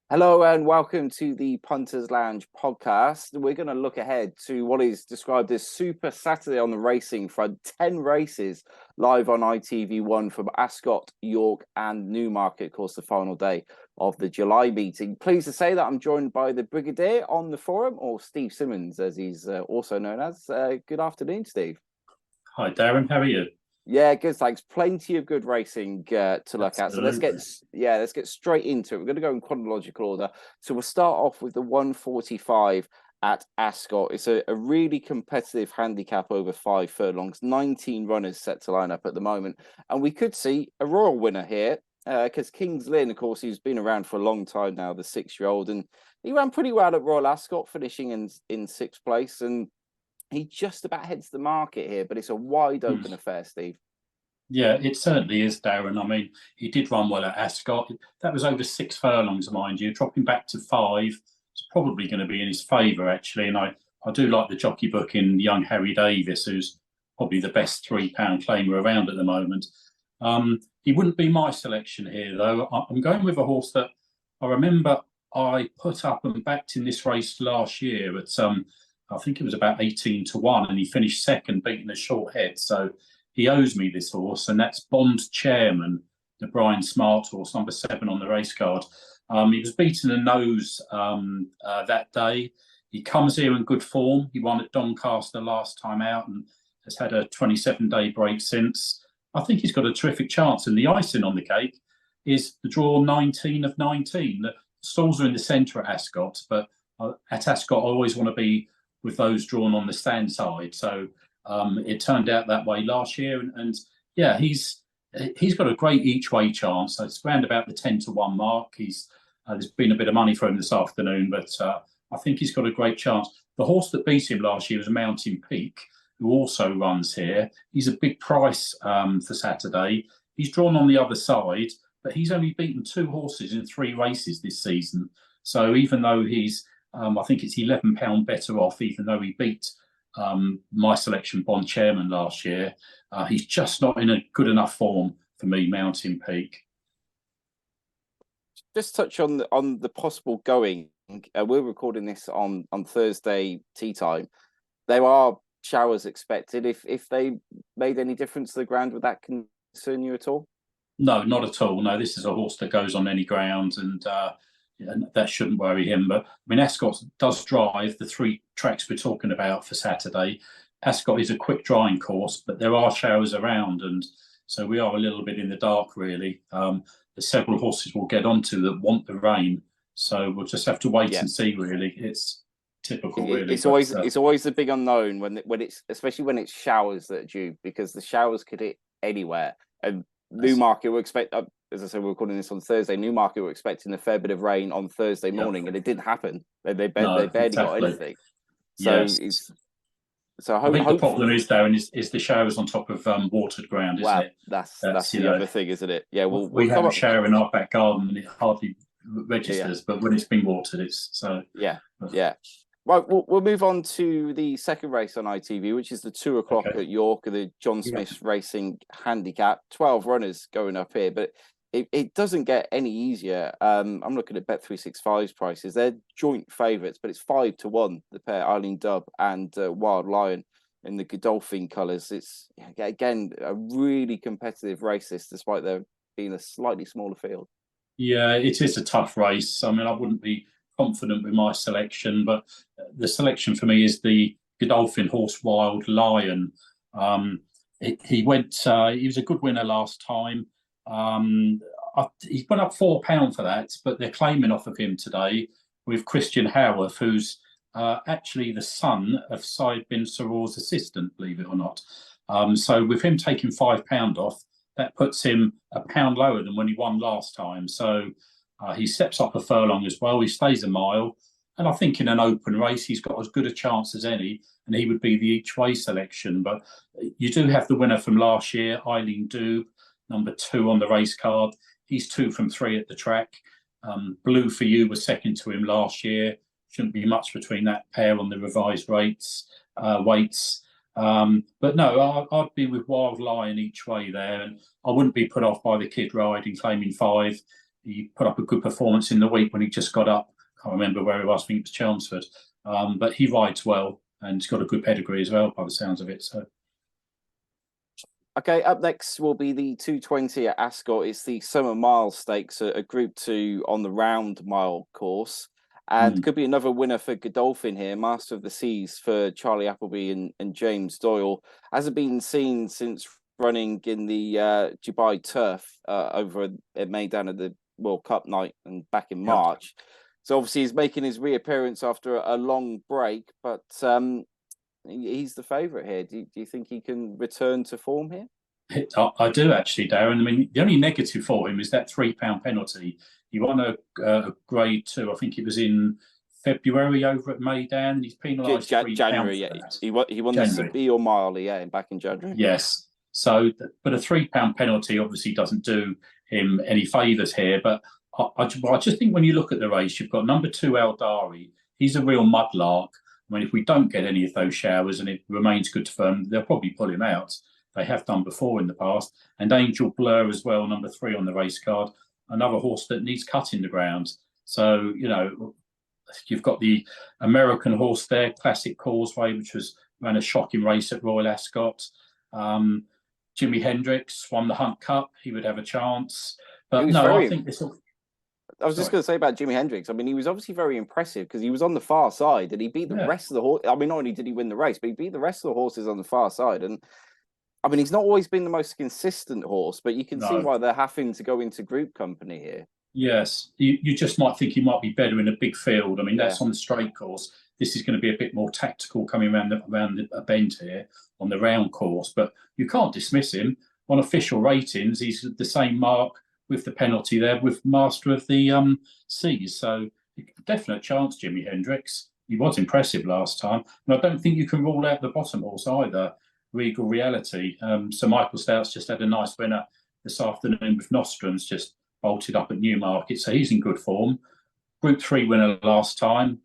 Hello and welcome to the Punters Lounge podcast. We're going to look ahead to what is described as Super Saturday on the racing front. 10 races live on ITV1 from Ascot, York and Newmarket, of course, the final day of the July meeting. Pleased to say that I'm joined by the Brigadier on the forum, or Steve Simmons, as he's also known as. Good afternoon, Steve. Hi, Darren. How are you? Yeah, good. Thanks. Plenty of good racing to look at. So let's Absolutely. get straight into it. We're going to go in chronological order. So we'll start off with the 145 at Ascot. It's a really competitive handicap over 5 furlongs. 19 runners set to line up at the moment, and we could see a royal winner here because King's Lynn, of course, he's been around for a long time now, the 6-year-old, and he ran pretty well at Royal Ascot, finishing in 6th place and. He just about heads the market here, but it's a wide open affair, Steve. Yeah, it certainly is, Darren. I mean, he did run well at Ascot. That was over 6 furlongs, mind you. Dropping back to 5, it's probably going to be in his favour, actually. And I do like the jockey book in young Harry Davis, who's probably the best £3 claimer around at the moment. He wouldn't be my selection here, though. I'm going with a horse that I remember I put up and backed in this race last year at I think it was about 18-1, and he finished second, beating a short head. So he owes me this horse, and that's Bond Chairman, the Brian Smart horse, number 7 on the race card. He was beaten a nose that day. He comes here in good form. He won at Doncaster last time out and has had a 27-day break since. I think he's got a terrific chance. And the icing on the cake is the draw 19 of 19. The stalls are in the centre at Ascot, but at Ascot, I always want to be with those drawn on the stand side. So it turned out that way last year. And yeah, he's got a great each way chance. So it's around about the 10-1 mark. There's been a bit of money for him this afternoon, but I think he's got a great chance. The horse that beat him last year was Mountain Peak, who also runs here. He's a big price for Saturday. He's drawn on the other side, but he's only beaten 2 horses in 3 races this season. So even though he's I think it's £11 better off, even though he beat my selection, Bond Chairman, last year. He's just not in a good enough form for me, Mountain Peak. Just touch on the possible going. We're recording this on Thursday tea time. There are showers expected. If they made any difference to the ground, would that concern you at all? No, not at all. No, this is a horse that goes on any ground, and that shouldn't worry him. But I mean, Ascot does drive the 3 tracks we're talking about for Saturday. Ascot is a quick drying course, but there are showers around, and so we are a little bit in the dark, really. There's several horses we'll get onto that want the rain, so we'll just have to wait and see. Really, it's typical. Really, it's always the big unknown when it's especially when it's showers that are due, because the showers could hit anywhere. And Newmarket will expect. As I said, we're recording this on Thursday. Newmarket were expecting a fair bit of rain on Thursday morning, and it didn't happen. They barely got anything. So yes. I think the problem is, Darren, is the showers on top of watered ground, isn't it? That's the other thing, isn't it? Yeah, we have a shower in our back garden, and it hardly registers, but when it's been watered, it's so. Yeah. Right, we'll move on to the second race on ITV, which is the 2 o'clock at York, the John Smith Racing Handicap. 12 runners going up here, but it doesn't get any easier. I'm looking at Bet365's prices. They're joint favourites, but it's 5-1, the pair, Eileen Dubb and Wild Lion in the Godolphin colours. It's, again, a really competitive race, this, despite there being a slightly smaller field. Yeah, it is a tough race. I mean, I wouldn't be confident with my selection, but the selection for me is the Godolphin horse Wild Lion. He was a good winner last time. He went up £4 for that, but they're claiming off of him today with Christian Howarth, who's actually the son of Said bin Saror's assistant, believe it or not. So with him taking £5 off, that puts him £1 lower than when he won last time. So he steps up a furlong as well. He stays a mile. And I think in an open race, he's got as good a chance as any, and he would be the each-way selection. But you do have the winner from last year, Eileen Dubb, number 2 on the race card. He's 2 from 3 at the track. Blue for You was second to him last year. Shouldn't be much between that pair on the revised weights. But no, I'd be with Wild Lion each way there, and I wouldn't be put off by the kid riding, claiming 5. he put up a good performance in the week when he just got up. Can't remember where he was. I think it was Chelmsford. But he rides well and he's got a good pedigree as well, by the sounds of it. So. Okay, up next will be the 220 at Ascot. It's the Summer Mile Stakes, a Group 2 on the round mile course. And could be another winner for Godolphin here, Master of the Seas for Charlie Appleby and James Doyle. Hasn't been seen since running in the Dubai Turf over at Meydan at the World Cup night and back in March. So obviously he's making his reappearance after a long break, but he's the favourite here. Do you think he can return to form here? I do actually, Darren. I mean, the only negative for him is that £3 penalty. He won a Grade 2. I think it was in February over at Meydan. He's penalised January. Yeah, he won January. The Sabille Mile, back in January. Yes. So, but a £3 penalty obviously doesn't do him any favours here. But I just think when you look at the race, you've got number 2 Eldari. He's a real mudlark. I mean, if we don't get any of those showers and it remains good to firm, they'll probably pull him out. They have done before in the past. And Angel Blur as well, number 3 on the race card. Another horse that needs cutting the ground. So, you've got the American horse there, Classic Causeway, which ran a shocking race at Royal Ascot. Jimi Hendrix won the Hunt Cup. He would have a chance. But no, I think this will... I was just going to say about Jimi Hendrix. I mean, he was obviously very impressive because he was on the far side and he beat the rest of the horse. I mean, not only did he win the race, but he beat the rest of the horses on the far side. And I mean, he's not always been the most consistent horse, but you can see why they're having to go into group company here. Yes, you just might think he might be better in a big field. I mean, that's on the straight course. This is going to be a bit more tactical coming around the bend here on the round course, but you can't dismiss him. On official ratings, he's the same mark with the penalty there with Master of the Seas. So definite chance, Jimi Hendrix. He was impressive last time. And I don't think you can rule out the bottom horse either, Regal Reality. Sir Michael Stout's just had a nice winner this afternoon with Nostrums, just bolted up at Newmarket. So he's in good form. Group 3 winner last time.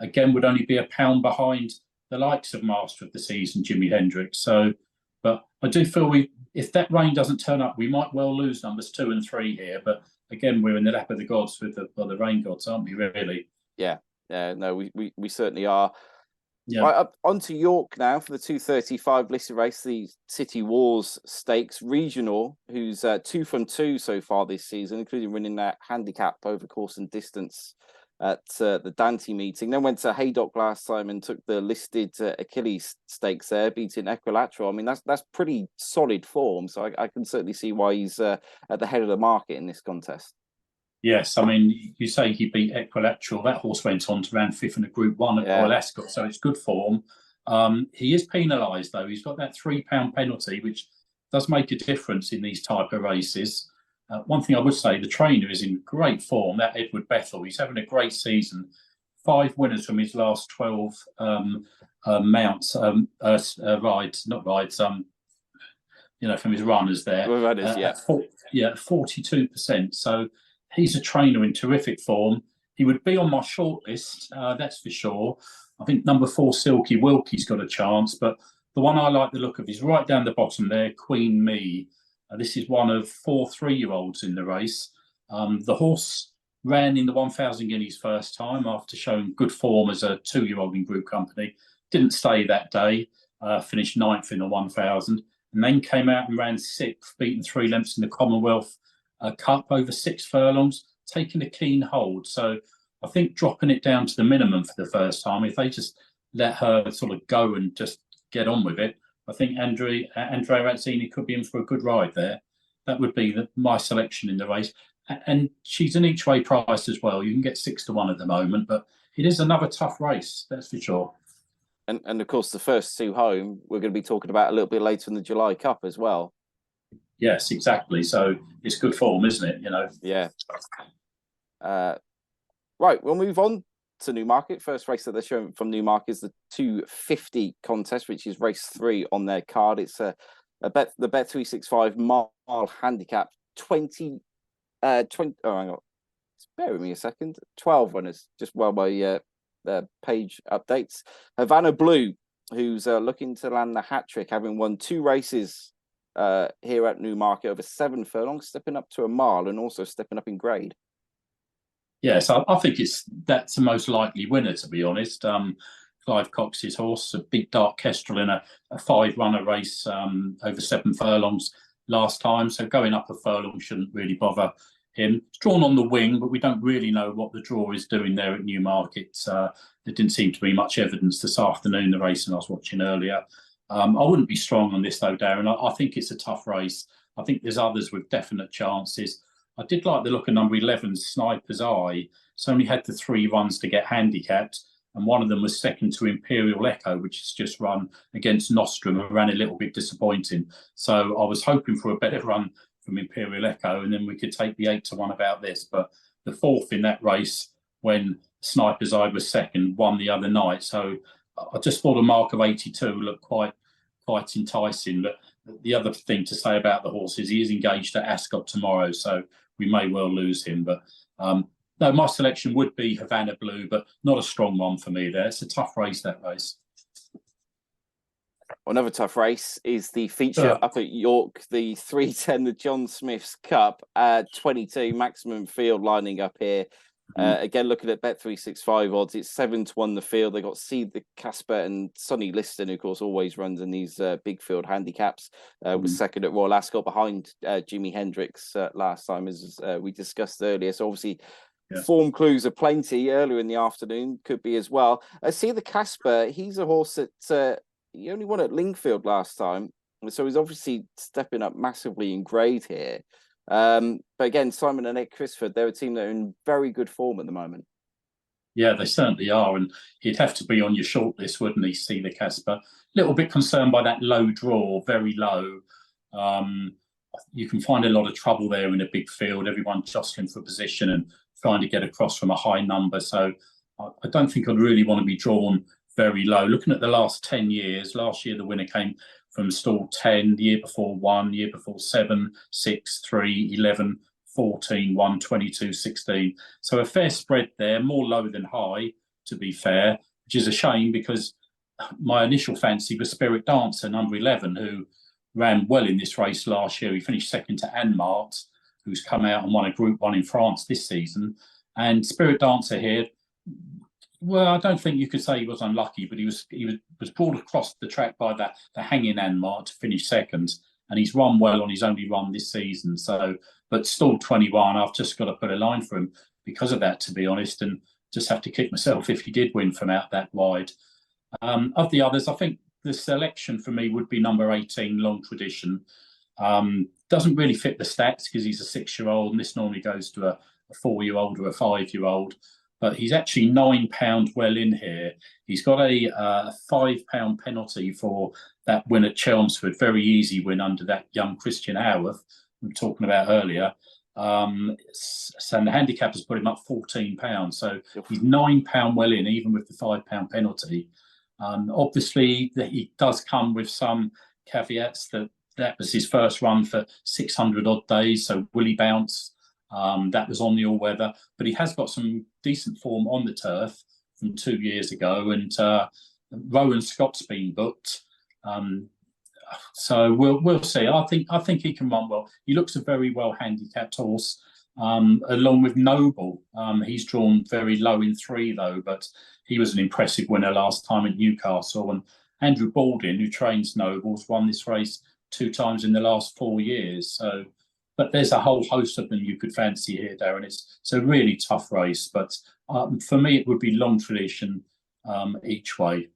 Again, would only be £1 behind the likes of Master of the Seas and Jimi Hendrix. So, but I do feel if that rain doesn't turn up, we might well lose numbers 2 and 3 here. But again, we're in the lap of the gods with the rain gods, aren't we? Really? Yeah. No, we certainly are. Yeah. Right, up onto York now for the 235 listed race, the City Wars Stakes Regional, who's 2 from 2 so far this season, including winning that handicap over course and distance at the Dante meeting. Then went to Haydock last time and took the listed Achilles Stakes there, beating Equilateral. I mean, that's pretty solid form, so I can certainly see why he's at the head of the market in this contest. Yes, I mean, you say he beat Equilateral. That horse went on to run 5th in a Group 1 at Royal Ascot, so it's good form. He is penalised, though. He's got that £3 penalty, which does make a difference in these type of races. One thing I would say, the trainer is in great form, that Edward Bethel. He's having a great season. 5 winners from his last 12 mounts, rides, not rides, from his runners there. Runners, 42%. So he's a trainer in terrific form. He would be on my shortlist, that's for sure. I think number 4, Silky Wilkie's got a chance, but the one I like the look of is right down the bottom there, Queen Me. This is one of 4 3-year-olds in the race. The horse ran in the 1,000 guineas first time after showing good form as a 2-year-old in group company. Didn't stay that day, finished 9th in the 1,000, and then came out and ran 6th, beaten 3 lengths in the Commonwealth Cup over 6 furlongs, taking a keen hold. So I think dropping it down to the minimum for the first time, if they just let her sort of go and just get on with it, I think Andrea Razzini could be in for a good ride there. That would be my selection in the race. And she's an each way price as well. You can get 6 to 1 at the moment, but it is another tough race, that's for sure. And of course, the first 2 home, we're going to be talking about a little bit later in the July Cup as well. Yes, exactly. So it's good form, isn't it? Yeah. Right, we'll move on to Newmarket. First race that they're showing from Newmarket is the 250 contest, which is race 3 on their card. It's the Bet365 mile handicap 20. Oh, hang on. Bear with me a second. 12 runners, just while my page updates. Havana Blue, who's looking to land the hat trick, having won 2 races here at Newmarket over 7 furlongs, stepping up to a mile and also stepping up in grade. Yes, I think that's the most likely winner, to be honest. Clive Cox's horse, a big dark kestrel in a 5-runner race over 7 furlongs last time. So going up a furlong shouldn't really bother him. It's drawn on the wing, but we don't really know what the draw is doing there at Newmarket. There didn't seem to be much evidence this afternoon, the race I was watching earlier. I wouldn't be strong on this though, Darren. I think it's a tough race. I think there's others with definite chances. I did like the look of number 11, Sniper's Eye. It's only had the 3 runs to get handicapped, and one of them was second to Imperial Echo, which has just run against Nostrum and ran a little bit disappointing. So I was hoping for a better run from Imperial Echo, and then we could take the 8-1 about this. But the 4th in that race, when Sniper's Eye was second, won the other night. So I just thought a mark of 82 looked quite enticing. But the other thing to say about the horse is he is engaged at Ascot tomorrow, so we may well lose him. But no, my selection would be Havana Blue, but not a strong one for me there. It's a tough race, that race. Another tough race is the feature up at York, the 310, the John Smith's Cup, 22 maximum field lining up here. Again, looking at Bet365 odds, it's 7-1 the field. They got Seed the Casper and Sonny Liston, who of course always runs in these big field handicaps. Was second at Royal Ascot behind Jimi Hendrix last time, as we discussed earlier. So obviously, form clues are plenty. Earlier in the afternoon could be as well. See the Casper. He's a horse that he only won at Lingfield last time, so he's obviously stepping up massively in grade here. But again, Simon and Ed Crisford, they're a team that are in very good form at the moment. Yeah, they certainly are, and he'd have to be on your shortlist, wouldn't he? See the Casper. Little bit concerned by that low draw, very low. You can find a lot of trouble there in a big field. Everyone jostling for position and trying to get across from a high number. So I don't think I'd really want to be drawn very low. Looking at the last 10 years, last year the winner came from stall 10, the year before 1, the year before 7, 6, 3, 11, 14, 1, 22, 16. So a fair spread there, more low than high, to be fair, which is a shame because my initial fancy was Spirit Dancer, number 11, who ran well in this race last year. He finished second to Anmart, who's come out and won a Group 1 in France this season. And Spirit Dancer here, well, I don't think you could say he was unlucky, but he was brought across the track by the hanging Anmart to finish second, and he's run well on his only run this season. So, but stall 21, I've just got to put a line for him because of that, to be honest, and just have to kick myself if he did win from out that wide. Of the others, I think the selection for me would be number 18, Long Tradition. Doesn't really fit the stats because he's a 6-year-old, and this normally goes to a 4-year-old or a 5-year-old. But he's actually £9 well in here. He's got a £5 penalty for that win at Chelmsford. Very easy win under that young Christian Howarth we were talking about earlier. So the handicap has put him up £14. So he's £9 well in, even with the £5 penalty. Obviously, he does come with some caveats that was his first run for 600 odd days. So will he bounce? That was on the all-weather, but he has got some decent form on the turf from 2 years ago, and Rowan Scott's been booked. So we'll see. I think he can run well. He looks a very well handicapped horse, along with Noble. He's drawn very low in 3 though, but he was an impressive winner last time at Newcastle. And Andrew Baldwin, who trains Nobles, won this race 2 times in the last 4 years. So. But there's a whole host of them you could fancy here, Darren. It's a really tough race, but for me, it would be Long Tradition each way.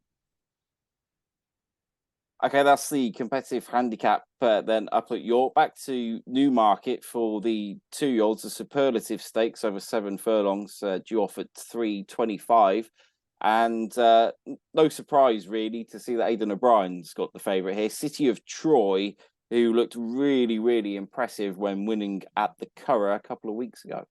Okay, that's the competitive handicap then up at York. Back to Newmarket for the 2-year-olds, the Superlative Stakes over 7 furlongs, due off at 3.25. And no surprise, really, to see that Aidan O'Brien's got the favourite here. City of Troy, who looked really, really impressive when winning at the Curragh a couple of weeks ago.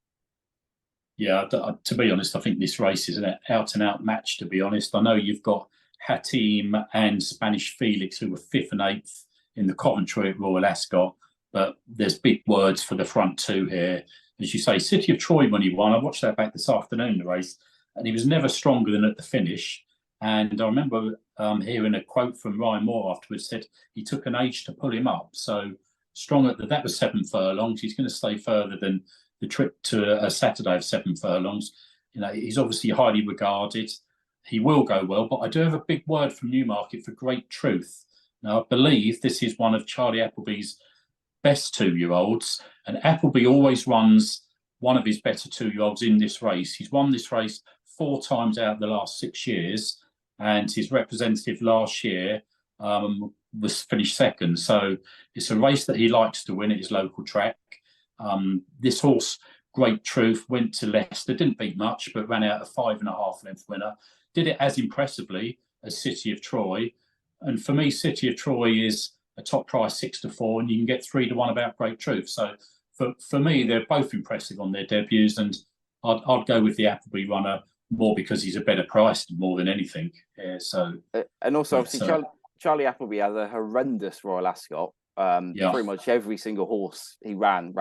Yeah, to be honest, I think this race is an out-and-out match, to be honest. I know you've got Hatim and Spanish Felix, who were 5th and 8th in the Coventry at Royal Ascot, but there's big words for the front 2 here. As you say, City of Troy when he won, I watched that back this afternoon, the race, and he was never stronger than at the finish. And I remember hearing a quote from Ryan Moore afterwards, said he took an age to pull him up. So strong at that was 7 furlongs. He's going to stay further than the trip to a Saturday of 7 furlongs. You know, he's obviously highly regarded. He will go well, but I do have a big word from Newmarket for Great Truth. Now, I believe this is one of Charlie Appleby's best 2-year-olds, and Appleby always runs one of his better 2-year-olds in this race. He's won this race 4 times out of the last 6 years, and his representative last year was finished second. So it's a race that he likes to win at his local track. This horse, Great Truth, went to Leicester, didn't beat much, but ran out a 5.5 length winner. Did it as impressively as City of Troy. And for me, City of Troy is a top price 6 to 4, and you can get 3 to 1 about Great Truth. So for me, they're both impressive on their debuts, and I'd go with the Appleby runner more because he's a better price more than anything. Yeah, so and also obviously Charlie Appleby had a horrendous Royal Ascot. Pretty much every single horse he ran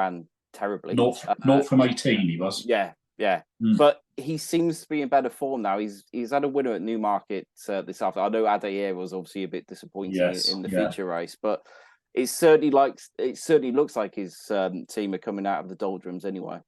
terribly. Not from 18 he was. Yeah. But he seems to be in better form now. He's had a winner at Newmarket this afternoon. I know Adair was obviously a bit disappointing in the feature race, but it certainly looks like his team are coming out of the doldrums anyway.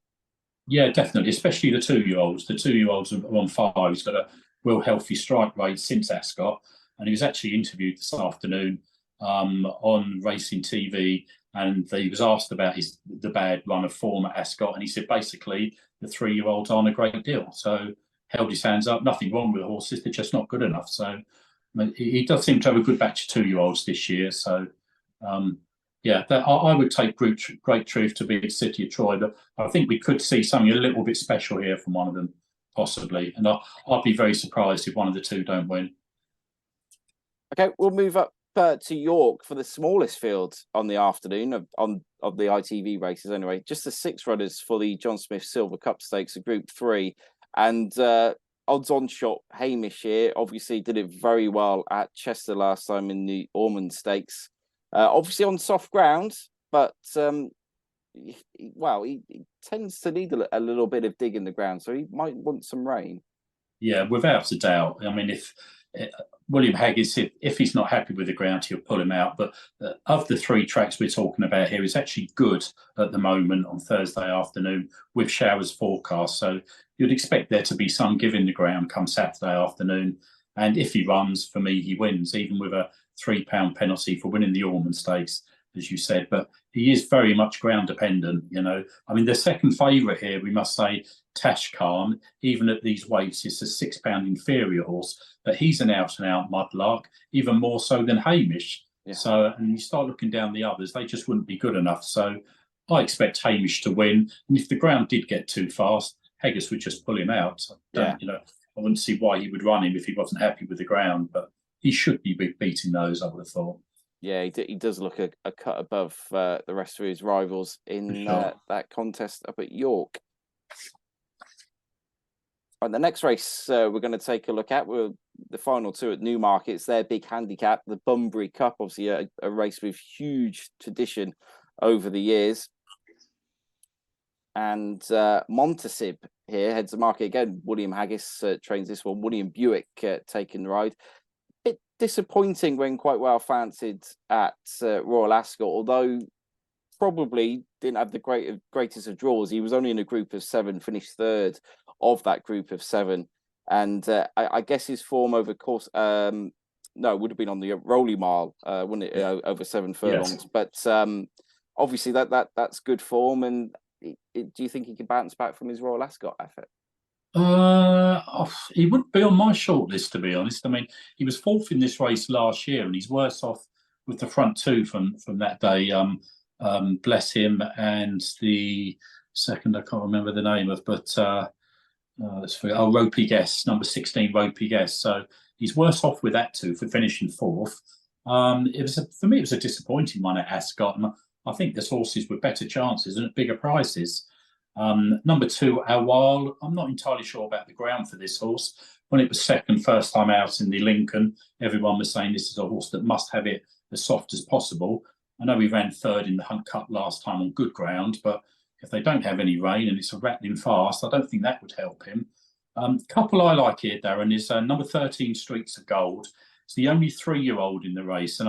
Yeah, definitely, especially the 2-year-olds. The 2-year-olds are on fire. He's got a real healthy strike rate since Ascot, and he was actually interviewed this afternoon on Racing TV, and he was asked about the bad run of form at Ascot, and he said basically the 3-year-olds aren't a great deal. So held his hands up. Nothing wrong with the horses; they're just not good enough. So he does seem to have a good batch of 2-year-olds this year. So I would take Great Truth to beat City of Troy, but I think we could see something a little bit special here from one of them, possibly. And I'd be very surprised if one of the two don't win. Okay, we'll move up to York for the smallest field on the afternoon of the ITV races anyway. Just the 6 runners for the John Smith Silver Cup Stakes of Group 3. And odds-on shot Hamish here obviously did it very well at Chester last time in the Ormond Stakes. Obviously on soft ground, but he tends to need a little bit of dig in the ground, so he might want some rain. Yeah, without a doubt. I mean, if William Haggis, if he's not happy with the ground, he'll pull him out. But of the 3 tracks we're talking about here, it's actually good at the moment on Thursday afternoon with showers forecast. So you'd expect there to be some give in the ground come Saturday afternoon. And if he runs, for me, he wins, even with a £3 penalty for winning the Ormond Stakes, as you said. But he is very much ground dependent, you know. I mean, the second favourite here, we must say, Tash Khan, even at these weights, is a £6 inferior horse, but he's an out-and-out mudlark, even more so than Hamish. Yeah. So, and you start looking down the others, they just wouldn't be good enough. So I expect Hamish to win. And if the ground did get too fast, Haggis would just pull him out. I wouldn't see why he would run him if he wasn't happy with the ground, but he should be beating those, I would have thought. Yeah, he does look a cut above the rest of his rivals in that contest up at York. And the next race we're going to take a look at, we're the final 2 at Newmarket. It's their big handicap, the Bunbury Cup, obviously a race with huge tradition over the years. And Montasib here heads the market again. William Haggis trains this one. William Buick taking the ride. Bit disappointing when quite well fancied at Royal Ascot, although probably didn't have the greatest of draws. He was only in a group of 7, finished 3rd of that group of 7. And I guess his form over course, it would have been on the Rolly Mile, wouldn't it, over 7 furlongs. Yes. But obviously that's good form. And do you think he can bounce back from his Royal Ascot effort? He wouldn't be on my shortlist, to be honest. I mean, he was 4th in this race last year, and he's worse off with the front 2 from that day. Bless him, and the second I can't remember the name of, but Ropey Guess, number 16, Ropey Guess. So he's worse off with that 2 for finishing 4th. For me, it was a disappointing one at Ascot, and I think there's horses with better chances and at bigger prices. Number 2, Awal. I'm not entirely sure about the ground for this horse. When it was second, first time out in the Lincoln, everyone was saying this is a horse that must have it as soft as possible. I know he ran 3rd in the Hunt Cup last time on good ground, but if they don't have any rain and it's a rattling fast, I don't think that would help him. Couple I like here, Darren, is number 13, Streets of Gold. It's the only 3-year-old in the race, and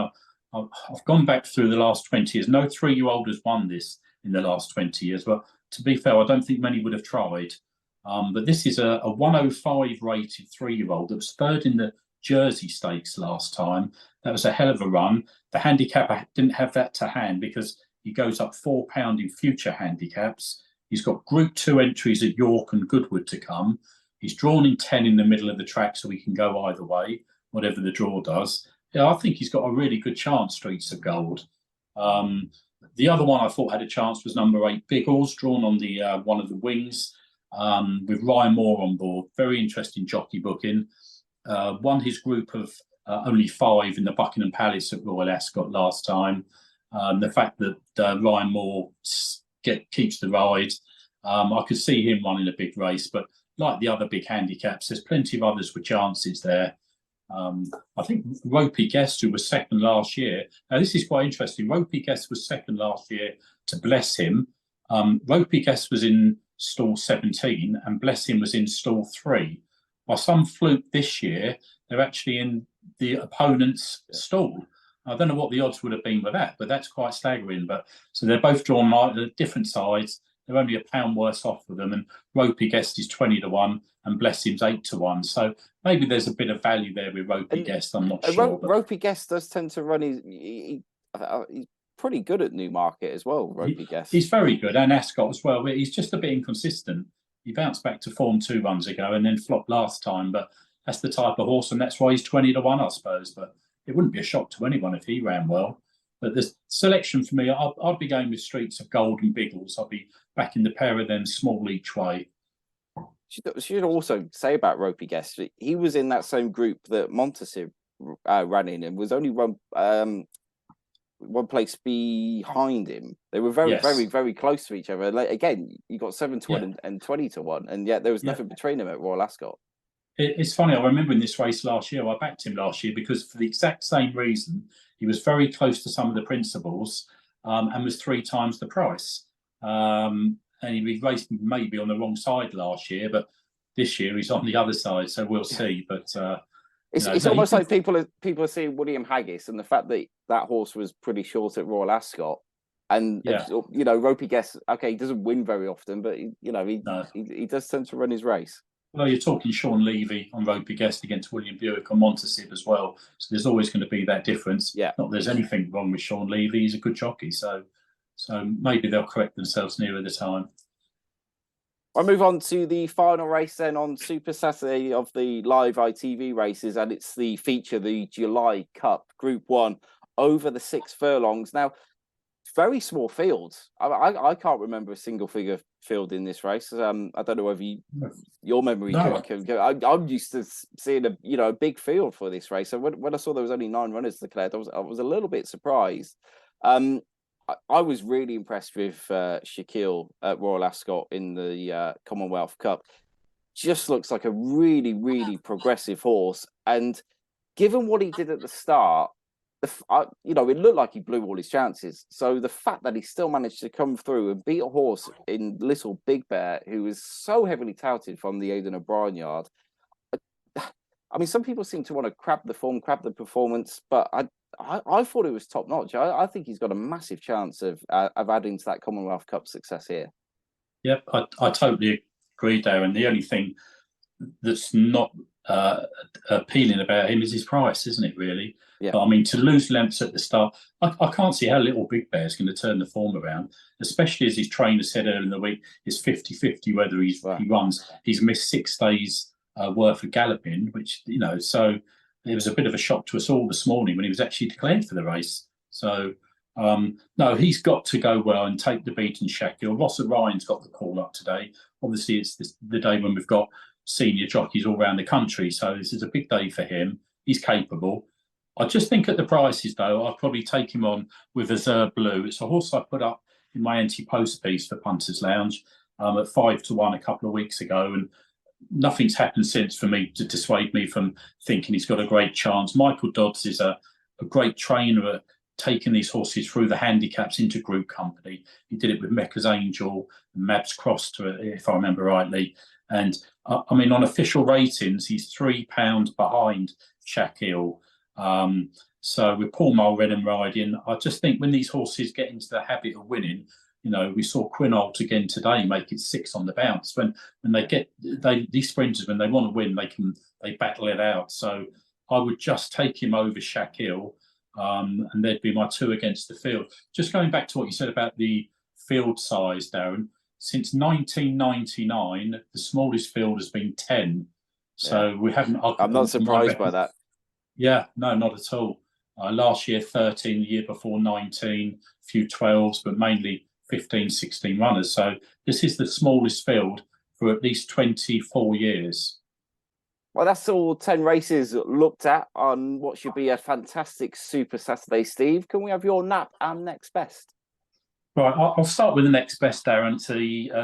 I've gone back through the last 20 years. No 3-year-old has won this in the last 20 years. But to be fair, I don't think many would have tried. But this is a 105 rated 3-year-old that was third in the Jersey Stakes last time. That was a hell of a run. The handicapper didn't have that to hand because he goes up £4 in future handicaps. He's got Group 2 entries at York and Goodwood to come. He's drawn in 10 in the middle of the track, so he can go either way, whatever the draw does. Yeah, I think he's got a really good chance, Streets of Gold. The other one I thought had a chance was number 8, Biggles, drawn on the one of the wings, with Ryan Moore on board. Very interesting jockey booking. Won his group of only 5 in the Buckingham Palace at Royal Ascot last time. The fact that Ryan Moore keeps the ride, I could see him running a big race, but like the other big handicaps, there's plenty of others with chances there. I think Ropey Guest, who was second last year. Now, this is quite interesting. Ropey Guest was second last year to Bless Him. Ropey Guest was in stall 17 and Bless Him was in stall 3. By some fluke this year, they're actually in the opponent's stall. I don't know what the odds would have been with that, but that's quite staggering. But so they're both drawn at different sides. They're only £1 worse off with them, and Ropey Guest is 20 to 1, and Bless Him's 8 to 1. So maybe there's a bit of value there with Ropey Guest. I'm not sure. Ropey Guest does tend to run. He's pretty good at Newmarket as well. Ropey Guest. He's very good, and Ascot as well. But he's just a bit inconsistent. He bounced back to form 2 runs ago, and then flopped last time. But that's the type of horse, and that's why he's 20 to 1, I suppose. But it wouldn't be a shock to anyone if he ran well. But the selection for me, I'd be going with Streets of Gold and Biggles. I'd be backing the pair of them small each way. Should also say about Ropey Guest, he was in that same group that Montasir ran in and was only one place behind him. They were very close to each other. Like, again, you got 7 to 1 and 20 to 1, and yet there was nothing between them at Royal Ascot. It's funny, I remember in this race last year, I backed him last year because for the exact same reason, he was very close to some of the principals and was 3 times the price. And he raced maybe on the wrong side last year, but this year he's on the other side, so we'll see. But it's almost like people are seeing William Haggis and the fact that that horse was pretty short at Royal Ascot. And, Ropey Guest, okay, he doesn't win very often, but, he does tend to run his race. Well, you're talking Sean Levy on Ropey Guest against William Buick on Montasib as well. So there's always going to be that difference. Yeah. Not that there's anything wrong with Sean Levy. He's a good jockey. So maybe they'll correct themselves nearer the time. I'll move on to the final race then on Super Saturday of the live ITV races. And it's the feature, the July Cup Group 1 over the 6 furlongs. Now, very small fields. I can't remember a single figure field in this race. I don't know whether your memory can go. I'm used to seeing a big field for this race. So when I saw there was only 9 runners declared, I was a little bit surprised. I was really impressed with Shaquille at Royal Ascot in the Commonwealth Cup. Just looks like a really, really progressive horse. And given what he did at the start, it looked like he blew all his chances. So the fact that he still managed to come through and beat a horse in Little Big Bear, who was so heavily touted from the Aidan O'Brien yard. I mean, some people seem to want to crab the form, crab the performance, but I thought it was top notch. I think he's got a massive chance of adding to that Commonwealth Cup success here. Yep, I totally agree there. And the only thing that's not appealing about him is his price, isn't it, really? Yeah. But, I mean, to lose lengths at the start, I can't see how Little Big Bear is going to turn the form around, especially as his trainer said earlier in the week, it's 50-50 whether he runs. He's missed 6 days worth of galloping, which, so it was a bit of a shock to us all this morning when he was actually declared for the race. So, no, he's got to go well and take the beat in Shaquille. Ross Ryan's got the call up today. Obviously, it's the day when we've got senior jockeys all around the country. So this is a big day for him. He's capable. I just think at the prices, though, I'd probably take him on with Azure Blue. It's a horse I put up in my anti-post piece for Punters Lounge at 5 to 1 a couple of weeks ago. And nothing's happened since for me to dissuade me from thinking he's got a great chance. Michael Dodds is a great trainer at taking these horses through the handicaps into group company. He did it with Mecca's Angel and Mabs Cross, if I remember rightly. And I mean, on official ratings, he's £3 behind Shaquille. So with Paul Mulrennan riding, I just think when these horses get into the habit of winning, you know, we saw Quinault again today make it 6 on the bounce. When these sprinters, when they want to win, they battle it out. So I would just take him over Shaquille, and there'd be my 2 against the field. Just going back to what you said about the field size, Darren. Since 1999, the smallest field has been 10. So we haven't. I'm not surprised by that. Yeah, no, not at all. Last year, 13, the year before 19, a few 12s, but mainly 15, 16 runners. So this is the smallest field for at least 24 years. Well, that's all 10 races looked at on what should be a fantastic Super Saturday, Steve. Can we have your nap and next best? Right, I'll start with the next best, Darren.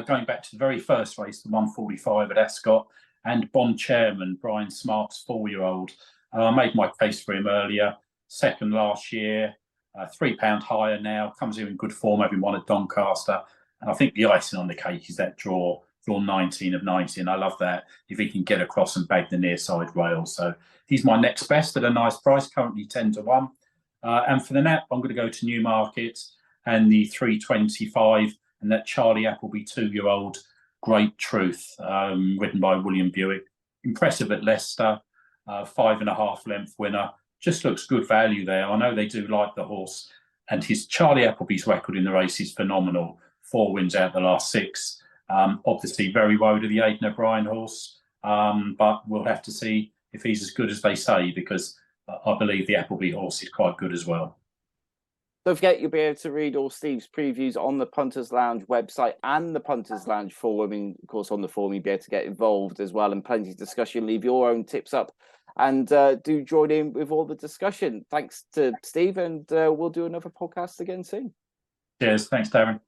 Going back to the very first race, the 145 at Ascot, and Bond Chairman, Brian Smart's 4-year-old. I made my case for him earlier. Second last year, £3 higher now. Comes here in good form, having won at Doncaster. And I think the icing on the cake is that draw 19 of 90. And I love that if he can get across and bag the near side rail. So he's my next best at a nice price, currently 10 to 1. And for the nap, I'm going to go to Newmarket and the 325 and that Charlie Appleby 2-year-old Great Truth, ridden by William Buick. Impressive at Leicester, 5.5 length winner. Just looks good value there. I know they do like the horse, and his Charlie Appleby's record in the race is phenomenal. 4 wins out the last 6. Obviously very woe to the Aidan O'Brien horse, but we'll have to see if he's as good as they say, because I believe the Appleby horse is quite good as well. Don't forget, you'll be able to read all Steve's previews on the Punters Lounge website and the Punters Lounge forum. And of course, on the forum, you'll be able to get involved as well, and plenty of discussion. Leave your own tips up and do join in with all the discussion. Thanks to Steve, and we'll do another podcast again soon. Cheers. Thanks, Darren.